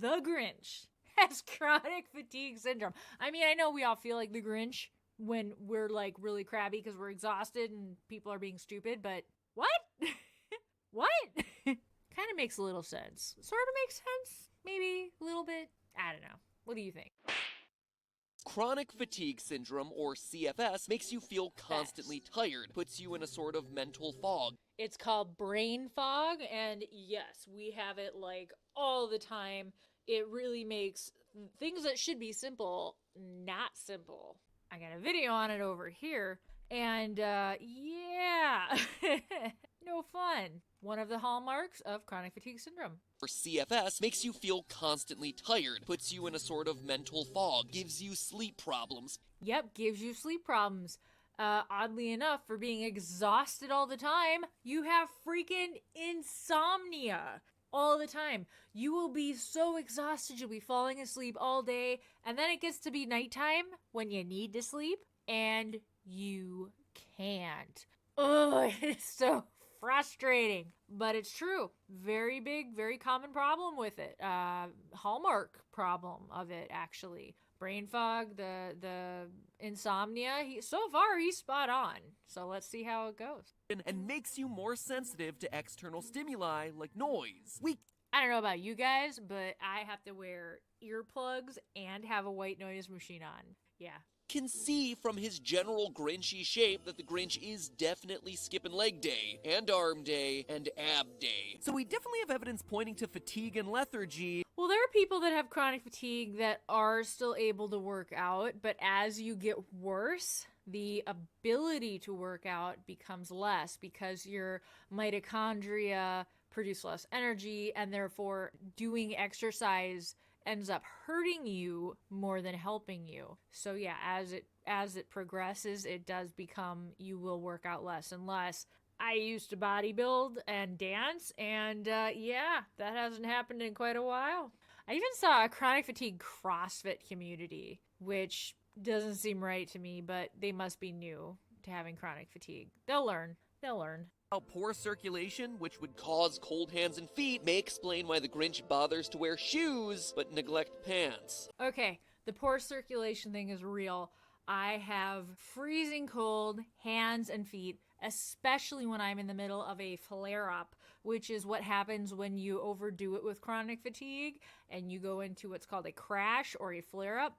the Grinch has chronic fatigue syndrome. I mean, I know we all feel like the Grinch when we're like really crabby because we're exhausted and people are being stupid, but what? What? Kind of makes a little sense. Sort of makes sense. Maybe a little bit. I don't know. What do you think? Chronic fatigue syndrome, or CFS, makes you feel constantly tired, puts you in a sort of mental fog. It's called brain fog, and yes, we have it like all the time. It really makes things that should be simple not simple. I got a video on it over here, and yeah, no fun. One of the hallmarks of chronic fatigue syndrome. Or CFS makes you feel constantly tired, puts you in a sort of mental fog, gives you sleep problems. Yep, gives you sleep problems. Oddly enough, for being exhausted all the time, you have freaking insomnia all the time. You will be so exhausted, you'll be falling asleep all day, and then it gets to be nighttime when you need to sleep, and you can't. Oh, it's so frustrating, but it's true. Very big, very common problem with it. Hallmark problem of it, actually. Brain fog, the insomnia. So far, he's spot on. So let's see how it goes. And makes you more sensitive to external stimuli like noise. I don't know about you guys, but I have to wear earplugs and have a white noise machine on. Yeah. Can see from his general Grinchy shape that the Grinch is definitely skipping leg day, and arm day, and ab day. So we definitely have evidence pointing to fatigue and lethargy. Well, there are people that have chronic fatigue that are still able to work out, but as you get worse, the ability to work out becomes less because your mitochondria produce less energy, and therefore doing exercise ends up hurting you more than helping you. So yeah, as it progresses, it does become, you will work out less and less. I used to bodybuild and dance, and yeah, that hasn't happened in quite a while. I even saw a chronic fatigue CrossFit community, which doesn't seem right to me, but they must be new to having chronic fatigue. They'll learn. Poor circulation, which would cause cold hands and feet, may explain why the Grinch bothers to wear shoes but neglect pants. Okay, the poor circulation thing is real. I have freezing cold hands and feet, especially when I'm in the middle of a flare-up, which is what happens when you overdo it with chronic fatigue and you go into what's called a crash or a flare-up.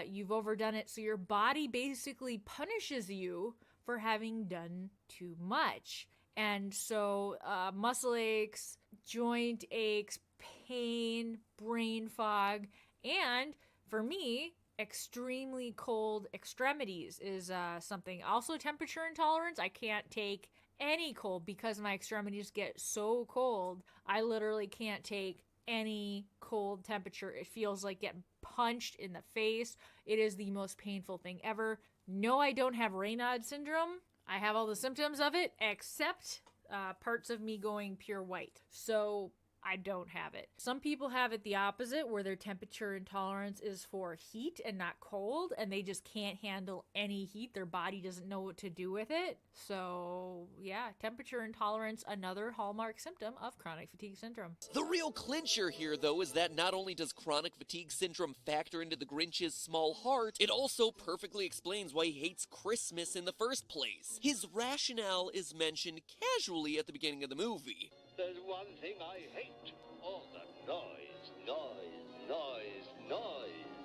You've overdone it, so your body basically punishes you for having done too much. And so muscle aches, joint aches, pain, brain fog, and for me, extremely cold extremities is something. Also temperature intolerance. I can't take any cold because my extremities get so cold. I literally can't take any cold temperature. It feels like getting punched in the face. It is the most painful thing ever. No, I don't have Raynaud syndrome. I have all the symptoms of it except parts of me going pure white. So I don't have it. Some people have it the opposite, where their temperature intolerance is for heat and not cold, and they just can't handle any heat. Their body doesn't know what to do with it. So yeah, temperature intolerance, another hallmark symptom of chronic fatigue syndrome. The real clincher here, though, is that not only does chronic fatigue syndrome factor into the Grinch's small heart, it also perfectly explains why he hates Christmas in the first place. His rationale is mentioned casually at the beginning of the movie. There's one thing I hate. All the noise.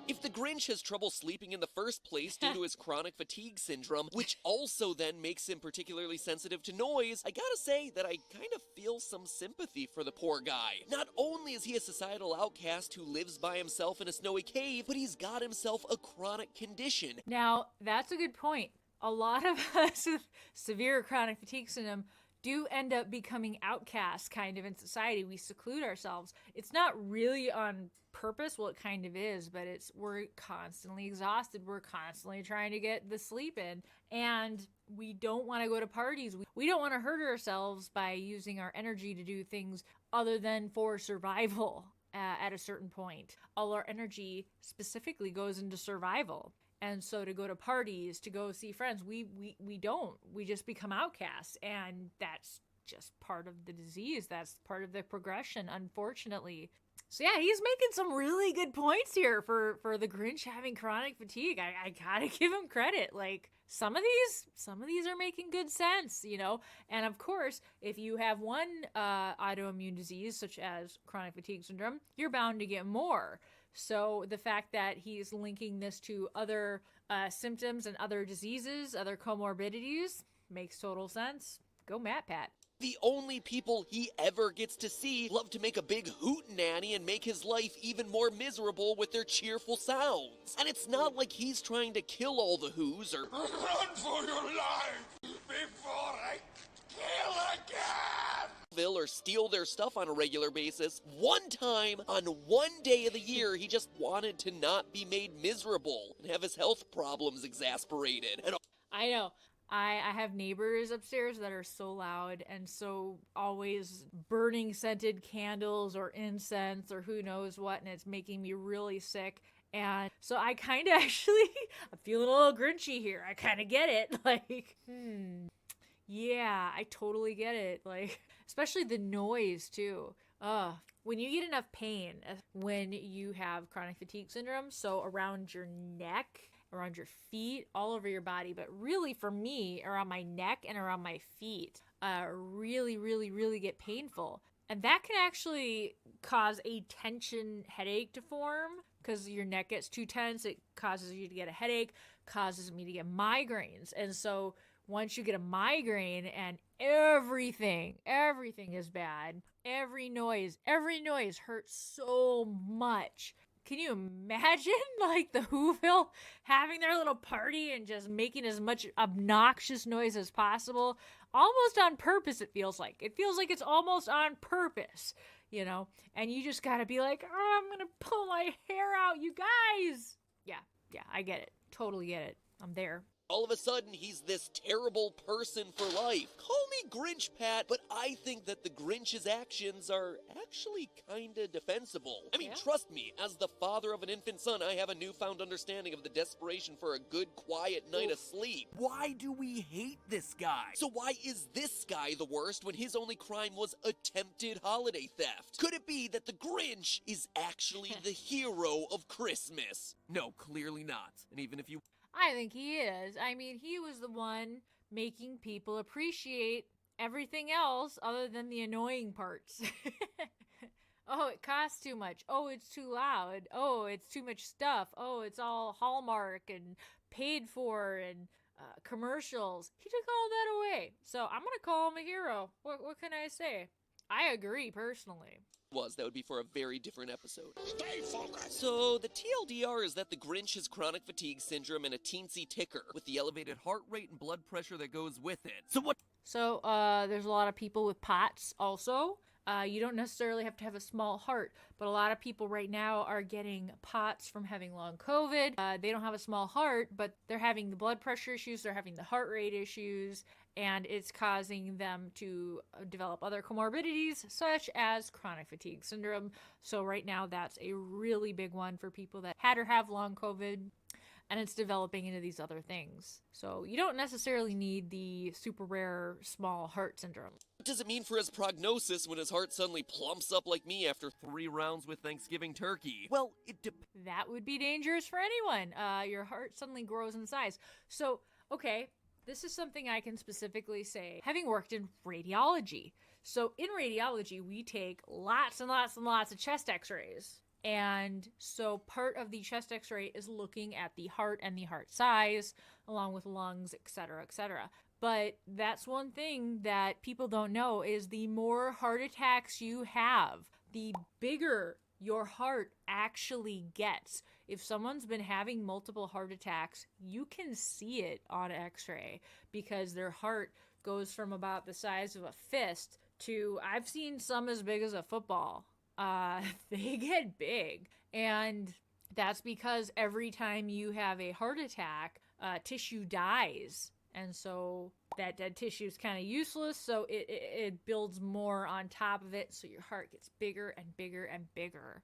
If the Grinch has trouble sleeping in the first place due to his chronic fatigue syndrome, which also then makes him particularly sensitive to noise, I gotta say that I kind of feel some sympathy for the poor guy. Not only is he a societal outcast who lives by himself in a snowy cave, but he's got himself a chronic condition. Now, that's a good point. A lot of us with severe chronic fatigue syndrome do end up becoming outcasts kind of in society. We seclude ourselves. It's not really on purpose. Well, it kind of is, but we're constantly exhausted. We're constantly trying to get the sleep in, and we don't want to go to parties. We don't want to hurt ourselves by using our energy to do things other than for survival at a certain point. All our energy specifically goes into survival. And so to go to parties, to go see friends, we don't. We just become outcasts. And that's just part of the disease. That's part of the progression, unfortunately. So yeah, he's making some really good points here for the Grinch having chronic fatigue. I gotta give him credit. Like some of these are making good sense, you know. And of course, if you have one autoimmune disease such as chronic fatigue syndrome, you're bound to get more. So the fact that he's linking this to other symptoms and other diseases, other comorbidities, makes total sense. Go MatPat. The only people he ever gets to see love to make a big hootenanny and make his life even more miserable with their cheerful sounds. And it's not like he's trying to kill all the Who's or Run for your life before I kill again! or steal their stuff on a regular basis. One time, on one day of the year, he just wanted to not be made miserable and have his health problems exasperated. And I know. I have neighbors upstairs that are so loud and so always burning scented candles or incense or who knows what, and it's making me really sick. And so I kind of actually, I'm feeling a little grinchy here. I kind of get it. Like, yeah, I totally get it. Like, especially the noise too. When you get enough pain, when you have chronic fatigue syndrome, so around your neck, around your feet, all over your body, but really for me, around my neck and around my feet, really get painful. And that can actually cause a tension headache to form because your neck gets too tense. It causes you to get a headache, causes me to get migraines. And so once you get a migraine and everything is bad, every noise hurts so much. Can you imagine, like, the Whoville having their little party and just making as much obnoxious noise as possible? Almost on purpose, it feels like. It feels like it's almost on purpose, you know? And you just gotta be like, oh, I'm gonna pull my hair out, you guys! Yeah, I get it. Totally get it. I'm there. all of a sudden, he's this terrible person for life. Call me Grinch, Pat, but I think that the Grinch's actions are actually kinda defensible. I mean, trust me, as the father of an infant son, I have a newfound understanding of the desperation for a good, quiet night of sleep. Why do we hate this guy? So why is this guy the worst when his only crime was attempted holiday theft? Could it be that the Grinch is actually the hero of Christmas? No, clearly not. And even if you... I think he is. I mean, he was the one making people appreciate everything else other than the annoying parts. Oh, it costs too much. Oh, it's too loud. Oh, it's too much stuff. Oh, it's all Hallmark and paid for and commercials. He took all that away. So I'm going to call him a hero. What can I say? I agree personally. That would be for a very different episode. Stay focused! So, the TLDR is that the Grinch has chronic fatigue syndrome and a teensy ticker, with the elevated heart rate and blood pressure that goes with it. So there's a lot of people with POTS also. You don't necessarily have to have a small heart, but a lot of people right now are getting POTS from having long COVID. They don't have a small heart, but they're having the blood pressure issues, they're having the heart rate issues, and it's causing them to develop other comorbidities, such as chronic fatigue syndrome. So right now, that's a really big one for people that had or have long COVID, and it's developing into these other things. So you don't necessarily need the super rare small heart syndrome. what does it mean for his prognosis when his heart suddenly plumps up like me after 3 rounds with Thanksgiving turkey? Well, that would be dangerous for anyone. Your heart suddenly grows in size. So, okay, this is something I can specifically say, having worked in radiology. So in radiology, we take lots and lots and lots of chest x-rays. And so part of the chest x-ray is looking at the heart and the heart size, along with lungs, etc., etc. But that's one thing that people don't know is the more heart attacks you have, the bigger your heart actually gets. If someone's been having multiple heart attacks, you can see it on x-ray because their heart goes from about the size of a fist to, I've seen some as big as a football. They get big. And that's because every time you have a heart attack, tissue dies. And so that dead tissue is kind of useless, so it builds more on top of it, so your heart gets bigger and bigger and bigger.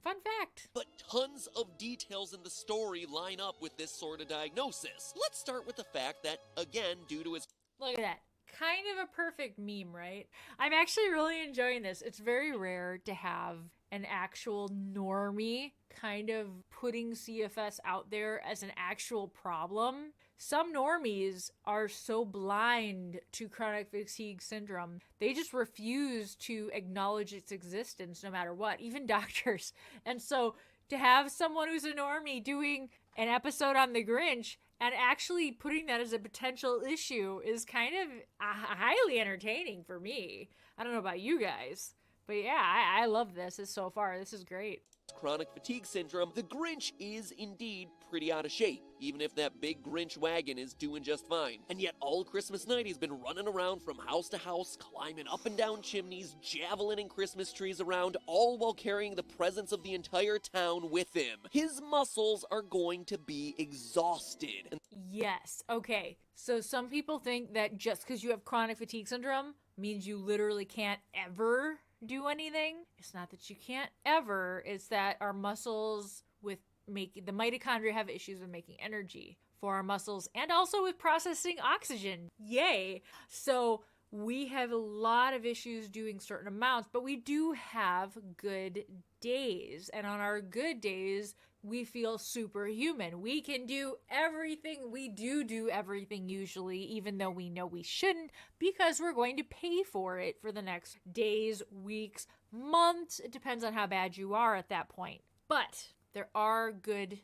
Fun fact. But tons of details in the story line up with this sort of diagnosis. Let's start with the fact that, again, due to his... Look at that. Kind of a perfect meme, right? I'm actually really enjoying this. It's very rare to have an actual normie kind of putting CFS out there as an actual problem. Some normies are so blind to chronic fatigue syndrome, they just refuse to acknowledge its existence no matter what, even doctors. And so to have someone who's a normie doing an episode on the Grinch and actually putting that as a potential issue is kind of highly entertaining for me. I don't know about you guys, but yeah, I love this. So far, this is great. Chronic fatigue syndrome, the Grinch is indeed pretty out of shape, even if that big Grinch wagon is doing just fine. And yet all Christmas night he's been running around from house to house, climbing up and down chimneys, javelining Christmas trees around, all while carrying the presence of the entire town with him. His muscles are going to be exhausted. Yes, okay. So some people think that just because you have chronic fatigue syndrome means you literally can't ever do anything. It's not that you can't ever, it's that our muscles with the mitochondria have issues with making energy for our muscles and also with processing oxygen. Yay. So we have a lot of issues doing certain amounts, but we do have good days. And on our good days, we feel superhuman. We can do everything. We do everything usually, even though we know we shouldn't, because we're going to pay for it for the next days, weeks, months. It depends on how bad you are at that point. But there are good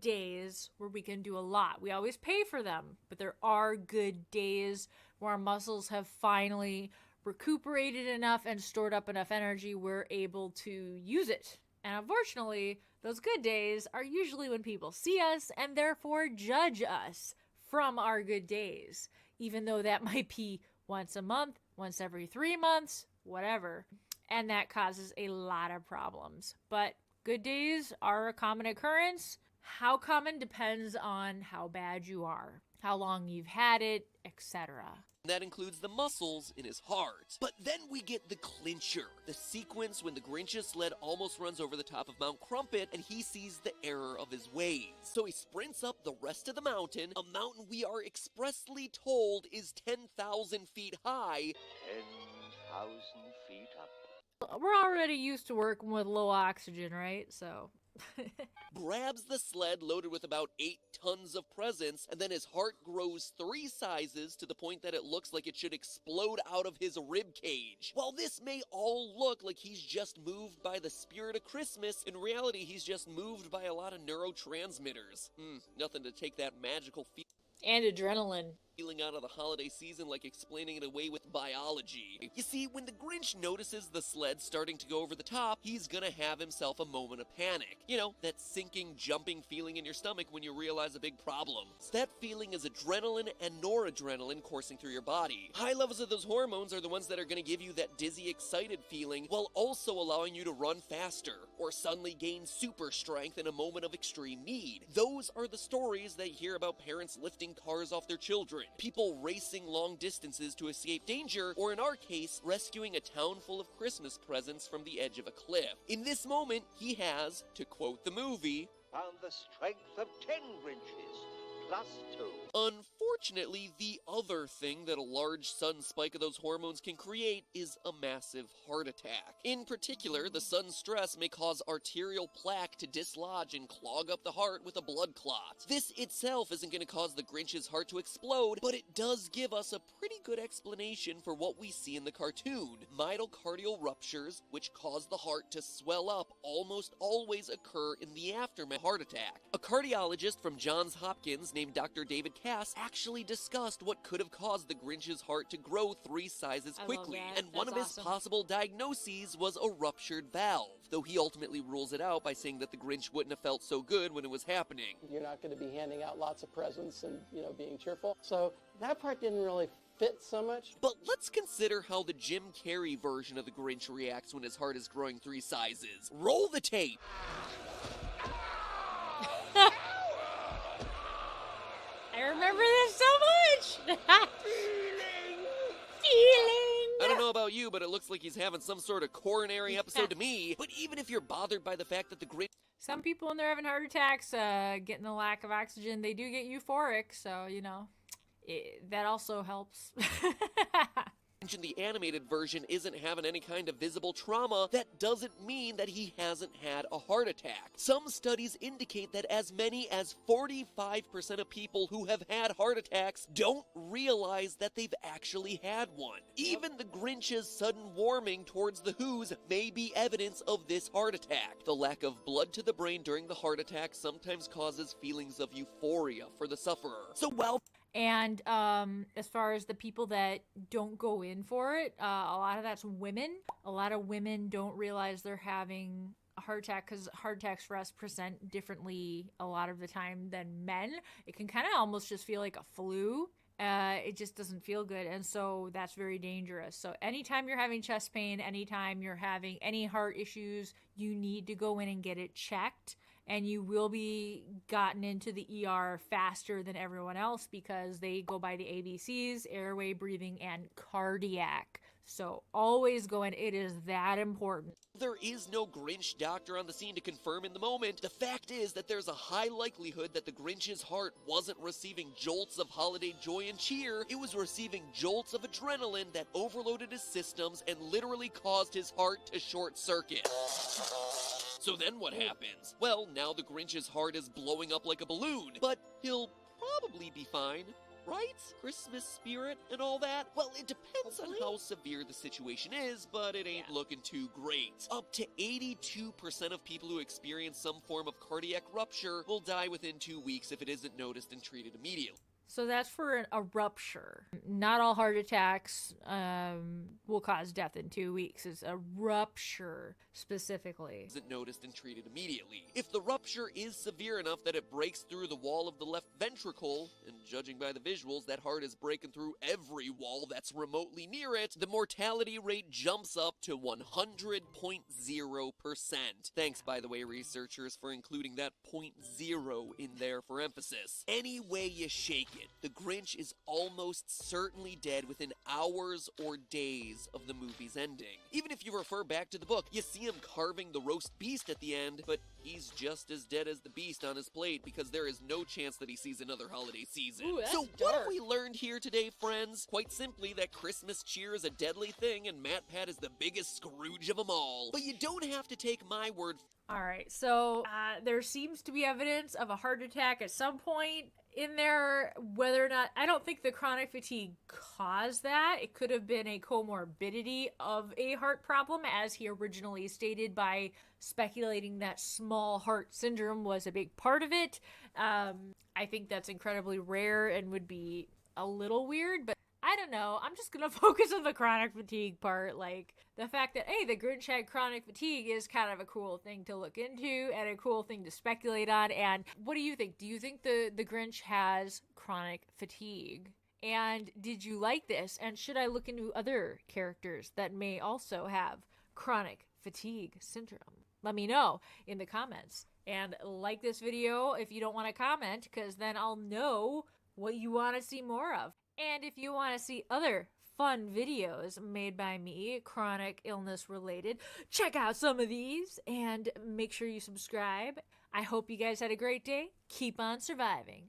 days where we can do a lot. We always pay for them, but there are good days where our muscles have finally recuperated enough and stored up enough energy we're able to use it. And unfortunately, those good days are usually when people see us and therefore judge us from our good days, even though that might be once a month, once every 3 months, whatever. And that causes a lot of problems. But good days are a common occurrence. How common depends on how bad you are, how long you've had it, etc. That includes the muscles in his heart. But then we get the clincher, the sequence when the Grinch's sled almost runs over the top of Mount Crumpet and he sees the error of his ways. So he sprints up the rest of the mountain, a mountain we are expressly told is 10,000 feet high. 10,000 feet up. We're already used to working with low oxygen, right? So grabs the sled loaded with about 8 tons of presents, and then his heart grows 3 sizes to the point that it looks like it should explode out of his rib cage. While this may all look like he's just moved by the spirit of Christmas, in reality he's just moved by a lot of neurotransmitters. Nothing to take that magical and adrenaline feeling out of the holiday season like explaining it away with biology. You see, when the Grinch notices the sled starting to go over the top, he's gonna have himself a moment of panic. You know, that sinking, jumping feeling in your stomach when you realize a big problem. So that feeling is adrenaline and noradrenaline coursing through your body. High levels of those hormones are the ones that are gonna give you that dizzy, excited feeling while also allowing you to run faster or suddenly gain super strength in a moment of extreme need. Those are the stories that you hear about parents lifting cars off their children, people racing long distances to escape danger, or in our case, rescuing a town full of Christmas presents from the edge of a cliff. In this moment, he has, to quote the movie, Found the strength of 10 Grinches, plus 2. Unfortunately, the other thing that a large sudden spike of those hormones can create is a massive heart attack. In particular, the sudden stress may cause arterial plaque to dislodge and clog up the heart with a blood clot. This itself isn't going to cause the Grinch's heart to explode, but it does give us a pretty good explanation for what we see in the cartoon. Myocardial ruptures, which cause the heart to swell up, almost always occur in the aftermath of a heart attack. A cardiologist from Johns Hopkins named Dr. David Cass actually discussed what could have caused the Grinch's heart to grow 3 sizes quickly, and one of his possible diagnoses was a ruptured valve, though he ultimately rules it out by saying that the Grinch wouldn't have felt so good when it was happening. You're not going to be handing out lots of presents and, being cheerful. So that part didn't really fit so much. But let's consider how the Jim Carrey version of the Grinch reacts when his heart is growing 3 sizes. Roll the tape! I remember this so much! Feeling! I don't know about you, but it looks like he's having some sort of coronary episode to me. But even if you're bothered by the fact that the Grinch... Some people, when they're having heart attacks, getting the lack of oxygen, they do get euphoric, so, that also helps. In the animated version isn't having any kind of visible trauma, that doesn't mean that he hasn't had a heart attack. Some studies indicate that as many as 45% of people who have had heart attacks don't realize that they've actually had one. Even the Grinch's sudden warming towards the Who's may be evidence of this heart attack. The lack of blood to the brain during the heart attack sometimes causes feelings of euphoria for the sufferer. So while And as far as the people that don't go in for it, a lot of that's women. A lot of women don't realize they're having a heart attack because heart attacks for us present differently a lot of the time than men. It can kind of almost just feel like a flu. It just doesn't feel good, and so that's very dangerous. So anytime you're having chest pain, anytime you're having any heart issues, you need to go in and get it checked. And you will be gotten into the ER faster than everyone else because they go by the ABCs, airway, breathing, and cardiac. So always go in. It is that important. there is no Grinch doctor on the scene to confirm in the moment, the fact is that there's a high likelihood that the Grinch's heart wasn't receiving jolts of holiday joy and cheer, it was receiving jolts of adrenaline that overloaded his systems and literally caused his heart to short circuit. So then what happens? Well, now the Grinch's heart is blowing up like a balloon, but he'll probably be fine. Right? Christmas spirit and all that? Well, it depends on how severe the situation is, but it ain't looking too great. Up to 82% of people who experience some form of cardiac rupture will die within 2 weeks if it isn't noticed and treated immediately. So that's for a rupture. Not all heart attacks will cause death in 2 weeks. It's a rupture specifically. Isn't noticed and treated immediately. If the rupture is severe enough that it breaks through the wall of the left ventricle, and judging by the visuals, that heart is breaking through every wall that's remotely near it, the mortality rate jumps up to 100.0%. Thanks, by the way, researchers, for including that 0.0 in there for emphasis. Any way you shake it, the Grinch is almost certainly dead within hours or days of the movie's ending. Even if you refer back to the book, you see him carving the roast beast at the end, but he's just as dead as the beast on his plate because there is no chance that he sees another holiday season. Ooh, that's so dark. what have we learned here today, friends? Quite simply that Christmas cheer is a deadly thing and MatPat is the biggest Scrooge of them all. But you don't have to take my word. All right, so there seems to be evidence of a heart attack at some point in there. Whether or not, I don't think the chronic fatigue caused that. It could have been a comorbidity of a heart problem, as he originally stated by speculating that small heart syndrome was a big part of it. I think that's incredibly rare and would be a little weird, but I don't know. I'm just going to focus on the chronic fatigue part. Like, the fact that, hey, the Grinch had chronic fatigue is kind of a cool thing to look into and a cool thing to speculate on. And what do you think? Do you think the Grinch has chronic fatigue? And did you like this? And should I look into other characters that may also have chronic fatigue syndrome? Let me know in the comments. And like this video if you don't want to comment, because then I'll know what you want to see more of. And if you want to see other fun videos made by me, chronic illness related, check out some of these and make sure you subscribe. I hope you guys had a great day. Keep on surviving.